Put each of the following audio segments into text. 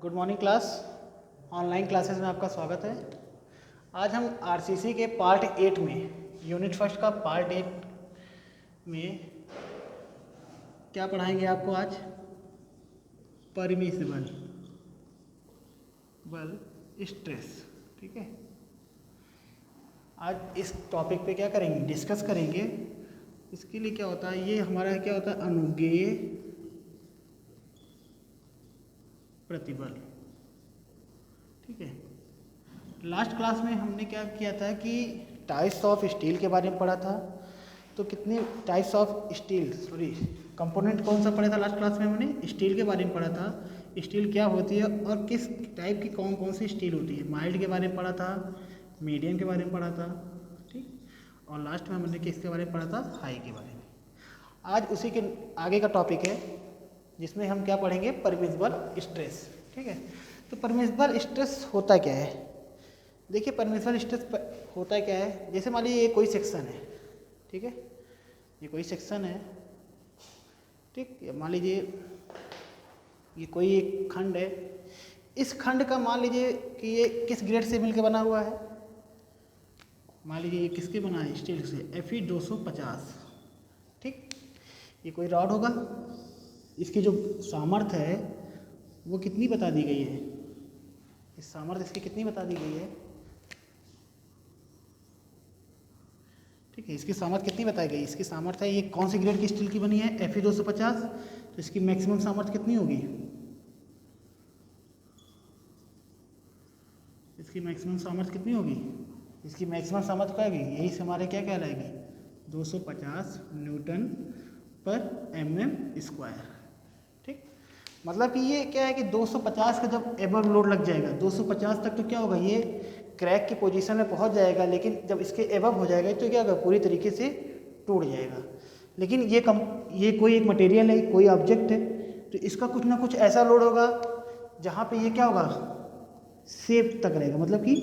Good morning class. Online classes में आपका स्वागत है। आज हम आरसीसी के पार्ट 8 में यूनिट फर्स्ट का पार्ट 8 में क्या पढ़ाएंगे आपको आज? Permissible stress. ठीक है, आज इस टॉपिक पे क्या करेंगे, डिस्कस करेंगे। इसके लिए क्या होता है, ये हमारा क्या होता है, अनुज्ञेय प्रतिबल। ठीक है, लास्ट क्लास में हमने क्या किया था कि टाइप्स ऑफ स्टील के बारे में पढ़ा था। तो कितने टाइप्स ऑफ स्टील, कंपोनेंट कौन सा पढ़ा था लास्ट क्लास में? हमने स्टील के बारे में पढ़ा था, स्टील क्या होती है और किस टाइप की कौन कौन सी स्टील होती है। माइल्ड के बारे में पढ़ा था, मीडियम के बारे में पढ़ा था, ठीक। और लास्ट में हमने किसके बारे में पढ़ा था? हाई के बारे में। आज उसी के आगे का टॉपिक है जिसमें हम क्या पढ़ेंगे, परमिसिबल स्ट्रेस। ठीक है, तो परमिसिबल स्ट्रेस होता क्या है? देखिए, परमिसिबल स्ट्रेस होता क्या है, जैसे मान लीजिए ये कोई सेक्शन है, ठीक है, ये कोई सेक्शन है, ठीक। मान लीजिए ये कोई एक खंड है, इस खंड का मान लीजिए कि ये किस ग्रेड से मिलकर बना हुआ है? मान लीजिए ये किसके बना है? स्टील से, Fe 250। ठीक, ये कोई रॉड होगा, इसकी जो सामर्थ्य है वो कितनी बता दी गई है? इस सामर्थ्य इसकी कितनी बता दी गई है? ठीक है, इसकी सामर्थ्य कितनी बताई गई? इसकी सामर्थ्य है, ये कौन सी ग्रेड की स्टील की बनी है? Fe 250। तो इसकी मैक्सिमम सामर्थ्य कितनी होगी? इसकी मैक्सिमम सामर्थ्य कितनी होगी? इसकी मैक्सिमम सामर्थ्य क्या होगी? यही से हमारे क्या कहलाएगी? 250 न्यूटन पर mm²। ठीक, मतलब कि ये क्या है कि 250 का जब एबव लोड लग जाएगा 250 तक, तो क्या होगा, ये क्रैक की पोजीशन में पहुंच जाएगा। लेकिन जब इसके एबव हो जाएगा तो क्या होगा, पूरी तरीके से टूट जाएगा। लेकिन ये कोई एक मटेरियल है, कोई ऑब्जेक्ट है, तो इसका कुछ ना कुछ ऐसा लोड होगा जहाँ पे ये क्या होगा, सेफ तक रहेगा। मतलब कि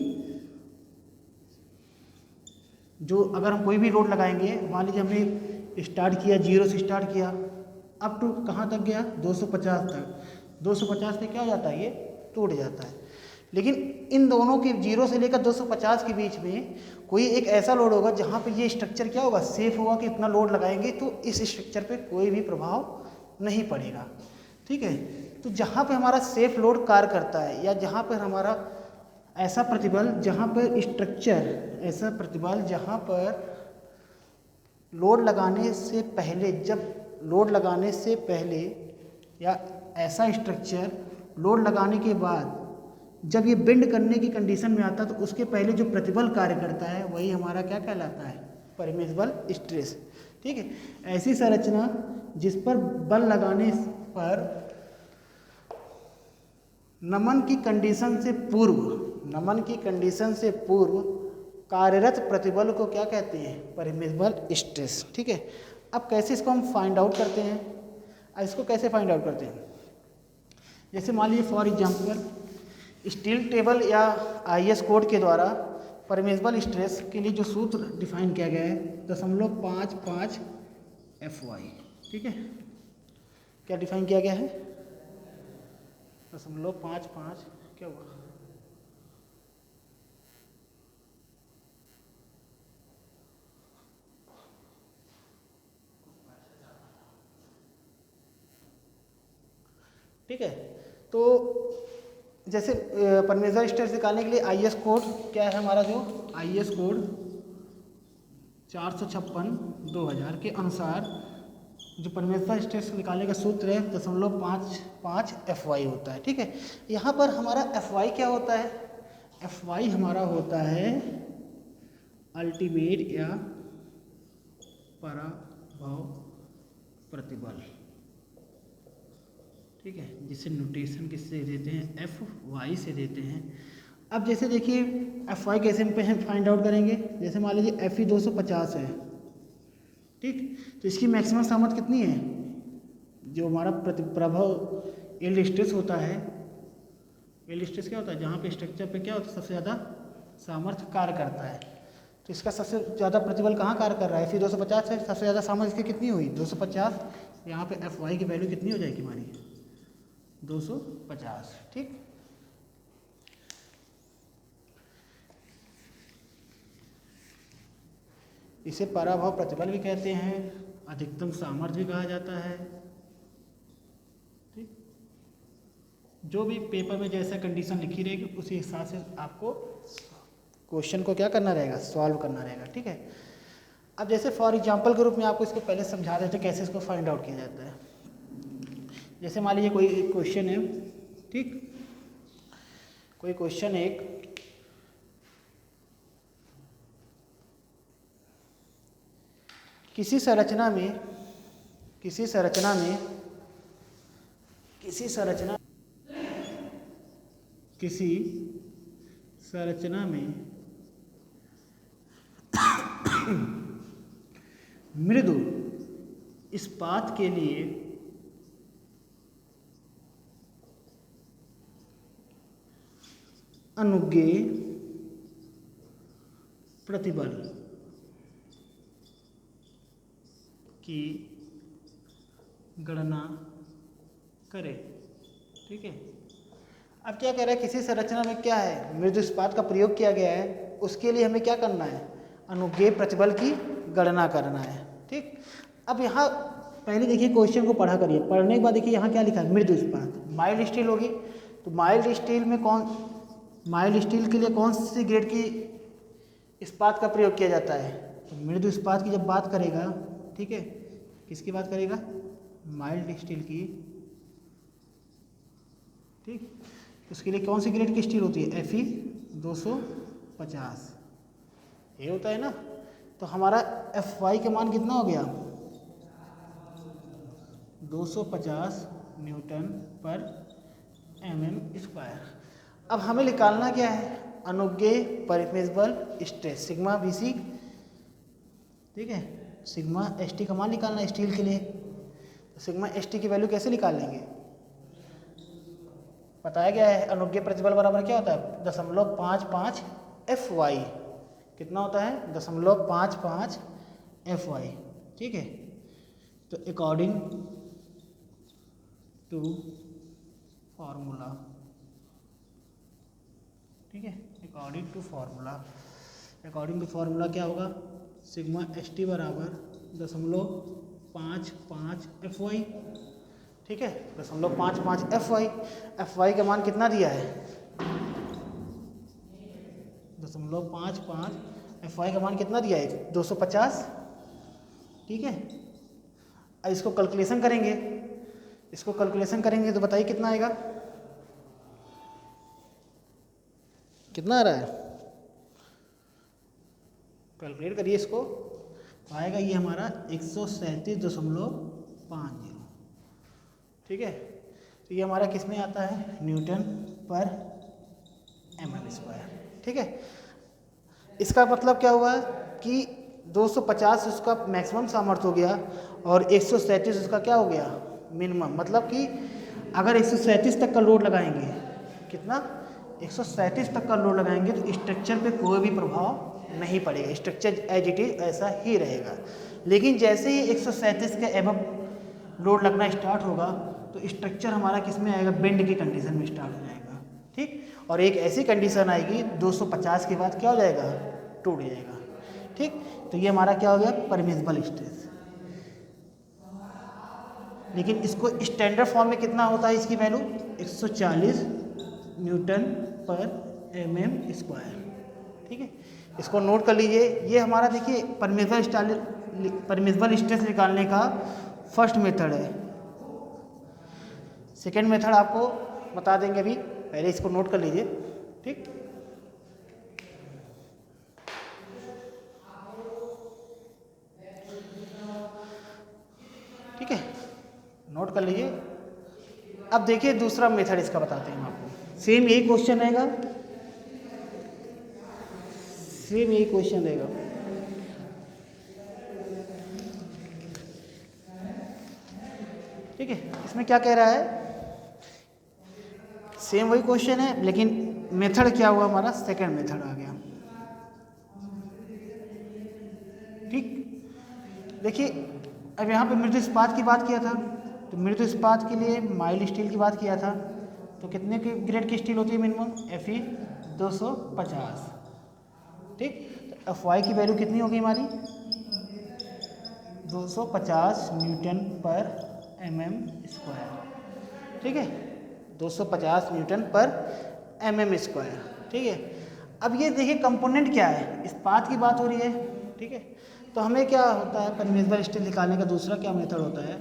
जो अगर हम कोई भी लोड लगाएंगे, मान लीजिए हमने स्टार्ट किया, 0 से स्टार्ट किया, अप टू कहाँ तक गया? 250 तक। 250 पे क्या हो जाता है, ये टूट जाता है। लेकिन इन दोनों के 0 से लेकर 250 के बीच में कोई एक ऐसा लोड होगा जहाँ पे ये स्ट्रक्चर क्या होगा, सेफ होगा कि इतना लोड लगाएंगे तो इस स्ट्रक्चर पे कोई भी प्रभाव नहीं पड़ेगा। ठीक है, तो जहाँ पे हमारा सेफ लोड कार्य करता है, या जहाँ पर हमारा ऐसा प्रतिबल जहाँ पर स्ट्रक्चर, ऐसा प्रतिबल जहाँ पर लोड लगाने से पहले, जब लोड लगाने से पहले, या ऐसा स्ट्रक्चर लोड लगाने के बाद जब ये बेंड करने की कंडीशन में आता है, तो उसके पहले जो प्रतिबल कार्य करता है वही हमारा क्या कहलाता है? Permissible stress. ठीक है, ऐसी संरचना जिस पर बल लगाने पर नमन की कंडीशन से पूर्व कार्यरत प्रतिबल को क्या कहते हैं? Permissible stress. ठीक है, अब कैसे इसको हम फाइंड आउट करते हैं? इसको कैसे फाइंड आउट करते हैं? जैसे मान लीजिए फॉर एग्जांपल स्टील टेबल या IS कोड के द्वारा परमिसिबल स्ट्रेस के लिए जो सूत्र डिफाइन किया गया है 0.55 FY। ठीक है, क्या डिफाइन किया गया है? 0.55 क्या हुआ? ठीक है, तो जैसे परमिसिबल स्ट्रेस निकालने के लिए IS कोड क्या है हमारा? जो IS कोड 456/2000 के अनुसार जो परमिसिबल स्ट्रेस निकालने का सूत्र है 0.55 FY होता है। ठीक है, यहाँ पर हमारा FY क्या होता है? FY हमारा होता है अल्टीमेट या पराभव प्रतिबल। ठीक है, जिसे नोटेशन किससे देते हैं? FY से देते हैं। अब जैसे देखिए FY कैसे हम फाइंड आउट करेंगे? जैसे मान लीजिए Fe 250 है, ठीक, तो इसकी मैक्सिमम सामर्थ्य कितनी है? जो हमारा प्रभाव यील्ड स्ट्रेस होता है, यील्ड स्ट्रेस क्या होता है? जहाँ पे स्ट्रक्चर पे क्या होता है, सबसे ज़्यादा सामर्थ्य कार्य करता है। तो इसका सबसे ज़्यादा प्रतिबल कहाँ कार्य कर रहा है? Fe 250 है, सबसे ज़्यादा सामर्थ्य इसकी कितनी हुई? 250। यहाँ पे FY की वैल्यू कितनी हो जाएगी हमारी? 250। ठीक, इसे पराभव प्रतिबल भी कहते हैं, अधिकतम सामर्थ्य भी कहा जाता है। ठीक, जो भी पेपर में जैसा कंडीशन लिखी रहेगी उसी हिसाब से आपको क्वेश्चन को क्या करना रहेगा, सॉल्व करना रहेगा। ठीक है, अब जैसे फॉर एग्जांपल के रूप में आपको इसको पहले समझा देते कैसे इसको फाइंड आउट किया जाता है। जैसे मान लीजिए कोई एक क्वेश्चन है, ठीक, कोई क्वेश्चन एक किसी संरचना में मृदु इस्पात के लिए अनुज्ञेय प्रतिबल की गणना करें। ठीक है, अब क्या कह रहा है, किसी संरचना में क्या है, मृदु इस्पात का प्रयोग किया गया है, उसके लिए हमें क्या करना है, अनुज्ञेय प्रतिबल की गणना करना है। ठीक, अब यहाँ पहले देखिए क्वेश्चन को पढ़ा करिए, पढ़ने के बाद देखिए यहाँ क्या लिखा है, मृदु इस्पात, माइल्ड स्टील होगी, तो माइल्ड स्टील के लिए कौन सी ग्रेड की इस्पात का प्रयोग किया जाता है, तो मृदु इस्पात की जब बात करेगा, ठीक है, किसकी बात करेगा, माइल्ड स्टील की। ठीक, उसके लिए कौन सी ग्रेड की स्टील होती है, Fe 250 ये होता है ना। तो हमारा Fy का मान कितना हो गया, 250 न्यूटन पर mm²। अब हमें निकालना क्या है, अनुज्ञेय परमिसिबल स्ट्रेस सिग्मा BC। ठीक है, सिग्मा ST का मान निकालना है स्टील के लिए, तो सिग्मा ST की वैल्यू कैसे निकाल लेंगे, बताया गया है अनुज्ञेय प्रतिबल बराबर क्या होता है, 0.55 Fy, कितना होता है, 0.55 Fy। ठीक है, तो अकॉर्डिंग टू फॉर्मूला, ठीक है, अकॉर्डिंग टू फॉर्मूला क्या होगा, सिग्मा ST बराबर 0.55 Fy। ठीक है, 0.55 Fy का मान कितना दिया है, 0.55 Fy का मान कितना दिया है, 250। ठीक है, अब इसको कैलकुलेशन करेंगे, तो बताइए कितना आएगा, कितना आ रहा है, कैलकुलेट करिए इसको, तो आएगा ये हमारा 137.50। ठीक है, तो ये हमारा किस में आता है, न्यूटन पर mm²। ठीक है, इसका मतलब क्या हुआ कि 250 उसका मैक्सिमम सामर्थ्य हो गया और 137 उसका क्या हो गया, मिनिमम। मतलब कि अगर 137 तक का लोड लगाएंगे, कितना, 137 तक का लोड लगाएंगे तो स्ट्रक्चर पे कोई भी प्रभाव नहीं पड़ेगा, स्ट्रक्चर एज इट इज ऐसा ही रहेगा। लेकिन जैसे ही 137 के एबव लोड लगना स्टार्ट होगा तो स्ट्रक्चर हमारा किस में आएगा, बेंड की कंडीशन में स्टार्ट हो जाएगा। ठीक, और एक ऐसी कंडीशन आएगी 250 के बाद क्या हो जाएगा, टूट जाएगा। ठीक, तो ये हमारा क्या हो गया, परमिसिबल स्ट्रेस। लेकिन इसको स्टैंडर्ड फॉर्म में कितना होता है, इसकी वैल्यू 140 न्यूटन पर mm²। ठीक है, इसको नोट कर लीजिए। ये हमारा देखिए परमिसिबल स्ट्रेस निकालने का फर्स्ट मेथड है। सेकेंड मेथड आपको बता देंगे, अभी पहले इसको नोट कर लीजिए। ठीक, ठीक है, नोट कर लीजिए। अब देखिए दूसरा मेथड इसका बताते हैं हम आपको। सेम यही क्वेश्चन रहेगा, ठीक है। इसमें क्या कह रहा है, सेम वही क्वेश्चन है, लेकिन मेथड क्या हुआ हमारा, सेकंड मेथड आ गया। ठीक, देखिए अब यहाँ पे मृदु इस्पात की बात किया था, तो मृदु इस्पात के लिए माइल्ड स्टील की बात किया था, तो कितने की ग्रेड की स्टील होती है मिनिमम, Fe 250। ठीक, तो Fy की वैल्यू कितनी होगी हमारी, 250 न्यूटन पर mm स्क्वायर, ठीक है, 250 न्यूटन पर mm स्क्वायर, ठीक है। अब ये देखिए कंपोनेंट क्या है, इस्पात की बात हो रही है, ठीक है। तो हमें क्या होता है, परमिसिबल स्टील निकालने का दूसरा क्या मेथड होता है,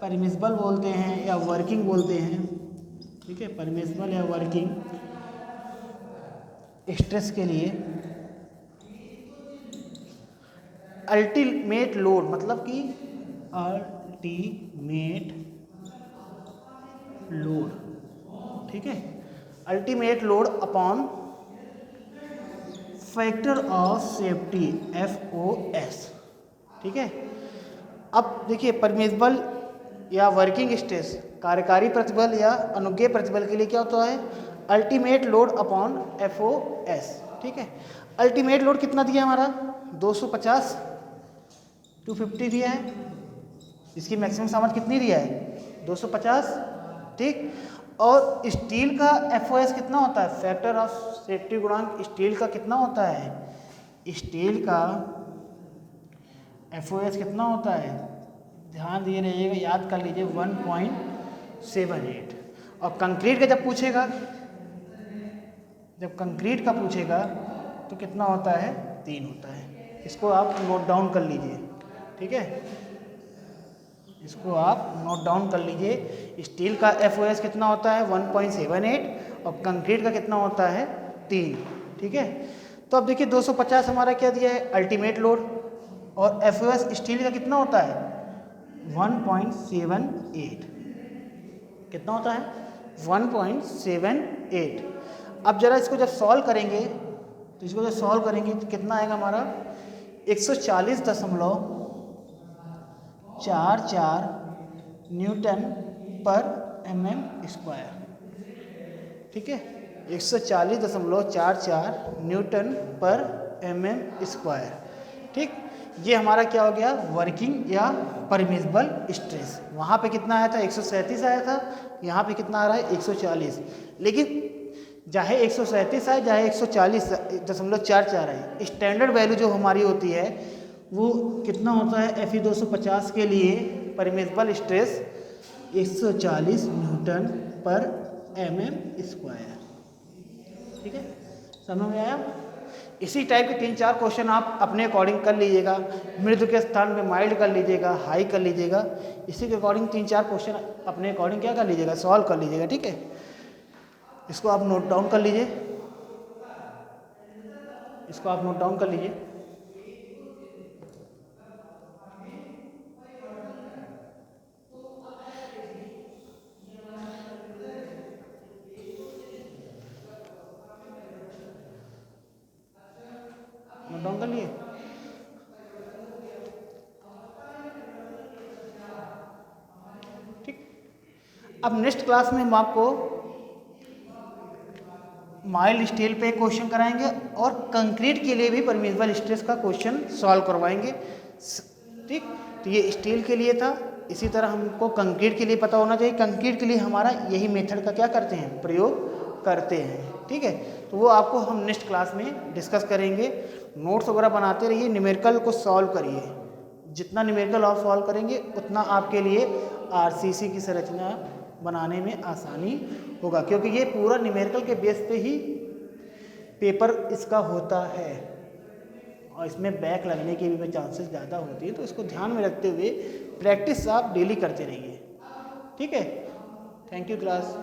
परमिसिबल बोलते हैं या वर्किंग बोलते हैं, ठीक है। परमिसिबल या वर्किंग स्ट्रेस के लिए अल्टीमेट लोड, मतलब कि अल्टीमेट लोड, ठीक है, ultimate load upon factor of safety FOS, ठीक है। अब देखिए परमिसिबल या वर्किंग स्ट्रेस, कार्यकारी प्रतिबल या अनुज्ञेय प्रतिबल के लिए क्या होता है, अल्टीमेट लोड अपॉन FOS, ठीक है। अल्टीमेट लोड कितना दिया हमारा 250, 250 दिया है, इसकी मैक्सिमम सामर्थ्य कितनी दिया है 250, ठीक। और स्टील का FOS कितना होता है, फैक्टर ऑफ सेफ्टी गुणांक स्टील का कितना होता है, स्टील का FOS कितना होता है, ध्यान दिए रहिएगा, याद कर लीजिए 1.78। और कंक्रीट का जब पूछेगा, जब कंक्रीट का पूछेगा तो कितना होता है 3 होता है। इसको आप नोट डाउन कर लीजिए, ठीक है, इसको आप नोट डाउन कर लीजिए। स्टील का FOS कितना होता है 1.78 और कंक्रीट का कितना होता है 3, ठीक है। तो अब देखिए 250 हमारा क्या दिया है अल्टीमेट लोड, और FOS स्टील का कितना होता है 1.78, कितना होता है 1.78। अब जरा इसको जब सॉल्व करेंगे तो इसको जब सॉल्व करेंगे तो कितना आएगा हमारा 140.44 न्यूटन पर mm स्क्वायर, ठीक है, 140.44 न्यूटन पर mm स्क्वायर, ठीक। ये हमारा क्या हो गया वर्किंग या परमिसिबल स्ट्रेस। वहाँ पे कितना आया था 137 आया था, यहाँ पे कितना आ रहा है 140, लेकिन चाहे 137 आए चाहे 140.44 आए, स्टैंडर्ड वैल्यू जो हमारी होती है वो कितना होता है Fe 250 के लिए परमिसिबल स्ट्रेस 140 न्यूटन पर mm स्क्वायर, ठीक है, समझ में आया। इसी टाइप के 3-4 क्वेश्चन आप अपने अकॉर्डिंग कर लीजिएगा, मृदु के स्थान पे माइल्ड कर लीजिएगा, हाई कर लीजिएगा, इसी के अकॉर्डिंग 3-4 क्वेश्चन अपने अकॉर्डिंग क्या कर लीजिएगा सॉल्व कर लीजिएगा, ठीक है। इसको आप नोट डाउन कर लीजिए, इसको आप नोट डाउन कर लीजिए। नोट डाउन कर लिए, ठीक। अब नेक्स्ट क्लास में हम आपको माइल्ड स्टील पे क्वेश्चन कराएंगे और कंक्रीट के लिए भी परमिसिबल स्ट्रेस का क्वेश्चन सॉल्व करवाएंगे, ठीक। तो ये स्टील के लिए था, इसी तरह हमको कंक्रीट के लिए पता होना चाहिए। कंक्रीट के लिए हमारा यही मेथड का क्या करते हैं प्रयोग करते हैं, ठीक है। तो वो आपको हम नेक्स्ट क्लास में डिस्कस करेंगे। नोट्स वगैरह बनाते रहिए, न्यूमेरिकल को सॉल्व करिए, जितना न्यूमेरिकल आप सॉल्व करेंगे उतना आपके लिए RCC की संरचना बनाने में आसानी होगा, क्योंकि ये पूरा न्यूमेरिकल के बेस पे ही पेपर इसका होता है और इसमें बैक लगने के भी चांसेस ज़्यादा होती है। तो इसको ध्यान में रखते हुए प्रैक्टिस आप डेली करते रहिए, ठीक है। Thank you class.